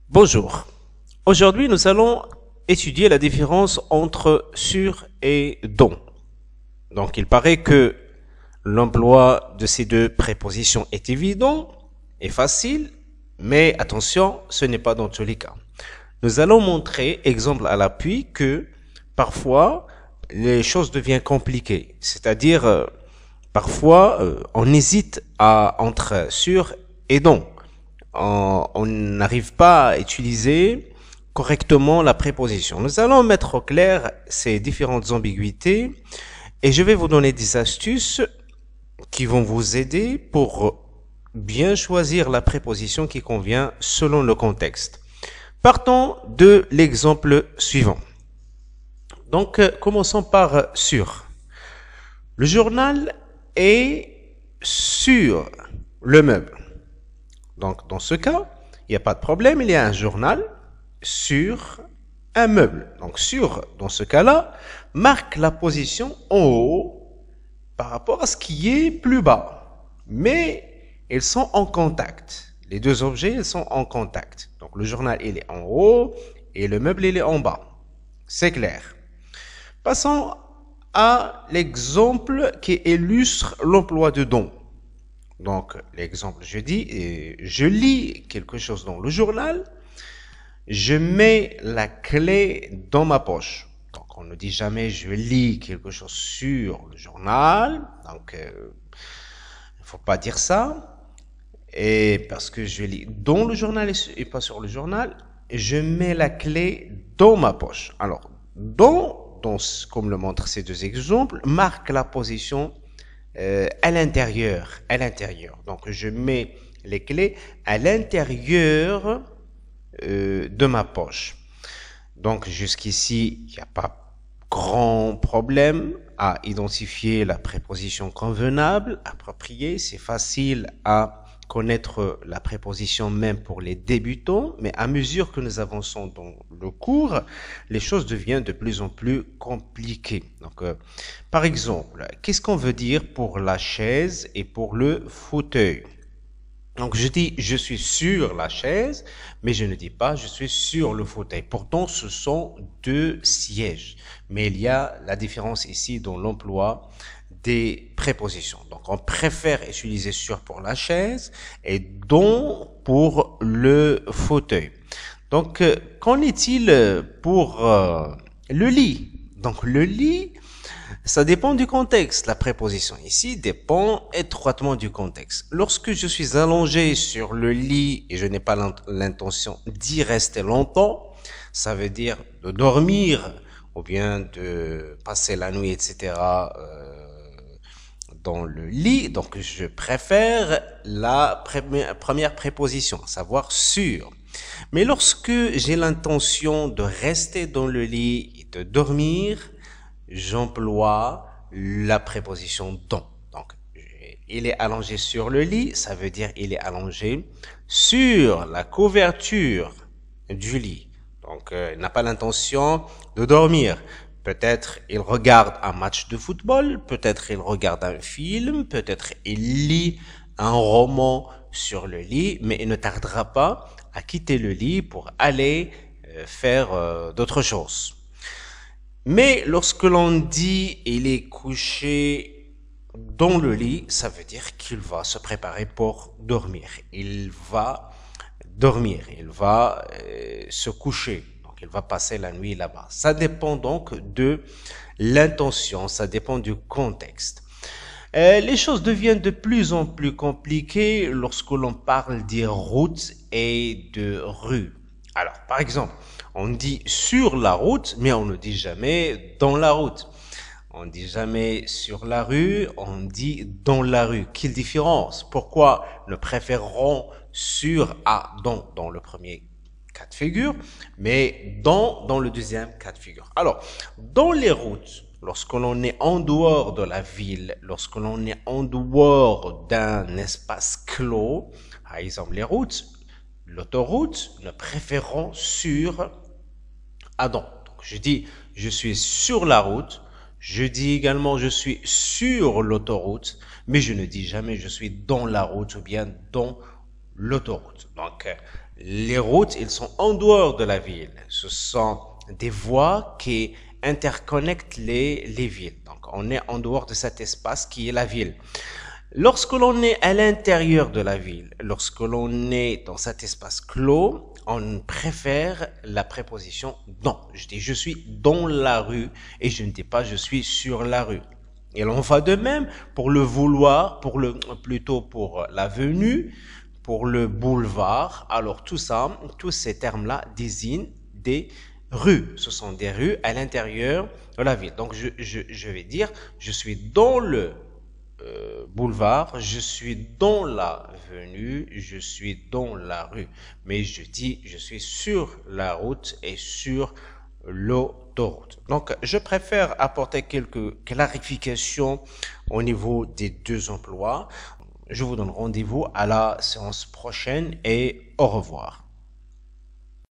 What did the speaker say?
Bonjour. Aujourd'hui, nous allons étudier la différence entre sur et dont. Donc, il paraît que l'emploi de ces deux prépositions est évident et facile, mais attention, ce n'est pas dans tous les cas. Nous allons montrer, exemple à l'appui, que parfois, les choses deviennent compliquées. C'est-à-dire, parfois, on hésite entre sur et dont. On n'arrive pas à utiliser correctement la préposition. Nous allons mettre au clair ces différentes ambiguïtés et je vais vous donner des astuces qui vont vous aider pour bien choisir la préposition qui convient selon le contexte. Partons de l'exemple suivant. Donc, commençons par sur. Le journal est sur le meuble. Donc, dans ce cas, il n'y a pas de problème, il y a un journal sur un meuble. Donc, sur, dans ce cas-là, marque la position en haut par rapport à ce qui est plus bas. Mais ils sont en contact. Les deux objets, ils sont en contact. Donc, le journal, il est en haut et le meuble, il est en bas. C'est clair. Passons à l'exemple qui illustre l'emploi de dont. Donc, l'exemple, je dis, je lis quelque chose dans le journal, je mets la clé dans ma poche. Donc, on ne dit jamais je lis quelque chose sur le journal. Donc, il ne faut pas dire ça. Et parce que je lis dans le journal et pas sur le journal, je mets la clé dans ma poche. Alors, comme le montrent ces deux exemples, marque la position à l'intérieur. Donc, je mets les clés à l'intérieur de ma poche. Donc, jusqu'ici, il n'y a pas grand problème à identifier la préposition convenable, appropriée. C'est facile à connaître la préposition même pour les débutants, mais à mesure que nous avançons dans le cours, les choses deviennent de plus en plus compliquées. Donc, par exemple, qu'est-ce qu'on veut dire pour la chaise et pour le fauteuil? Donc, je dis je suis sur la chaise, mais je ne dis pas je suis sur le fauteuil. Pourtant, ce sont deux sièges. Mais il y a la différence ici dans l'emploi des prépositions. Donc, on préfère utiliser sur pour la chaise et dont pour le fauteuil. Donc, qu'en est-il pour le lit? Donc, le lit, ça dépend du contexte. La préposition ici dépend étroitement du contexte. Lorsque je suis allongé sur le lit et je n'ai pas l'intention d'y rester longtemps, ça veut dire de dormir ou bien de passer la nuit, etc., dans le lit. Donc, je préfère la première préposition, à savoir sur. Mais lorsque j'ai l'intention de rester dans le lit et de dormir, j'emploie la préposition dont. Donc, il est allongé sur le lit, ça veut dire il est allongé sur la couverture du lit. Donc, il n'a pas l'intention de dormir. Peut-être il regarde un match de football, peut-être il regarde un film, peut-être il lit un roman sur le lit, mais il ne tardera pas à quitter le lit pour aller faire d'autres choses. Mais lorsque l'on dit il est couché dans le lit, ça veut dire qu'il va se préparer pour dormir. Il va dormir, il va se coucher. Donc, il va passer la nuit là-bas. Ça dépend donc de l'intention, ça dépend du contexte. Les choses deviennent de plus en plus compliquées lorsque l'on parle des routes et de rues. Alors, par exemple, on dit sur la route, mais on ne dit jamais dans la route. On ne dit jamais sur la rue, on dit dans la rue. Quelle différence? Pourquoi nous préférons sur à dans le premier cas de figure, mais dans le deuxième cas de figure? Alors, dans les routes, lorsque l'on est en dehors de la ville, lorsque l'on est en dehors d'un espace clos, par exemple les routes, l'autoroute, nous préférons sur à dans. Donc, je dis je suis sur la route, je dis également je suis sur l'autoroute, mais je ne dis jamais je suis dans la route ou bien dans l'autoroute. Donc, Les routes, ils sont en dehors de la ville. Ce sont des voies qui interconnectent les villes. Donc, on est en dehors de cet espace qui est la ville. Lorsque l'on est à l'intérieur de la ville, lorsque l'on est dans cet espace clos, on préfère la préposition dans. Je dis je suis dans la rue et je ne dis pas je suis sur la rue. Et l'on va de même pour le vouloir, plutôt pour l'avenue, pour le boulevard. Alors tout ça, tous ces termes-là désignent des rues. Ce sont des rues à l'intérieur de la ville. Donc je vais dire je suis dans le boulevard, je suis dans l'avenue, je suis dans la rue. Mais je dis je suis sur la route et sur l'autoroute. Donc, je préfère apporter quelques clarifications au niveau des deux emplois. Je vous donne rendez-vous à la séance prochaine et au revoir.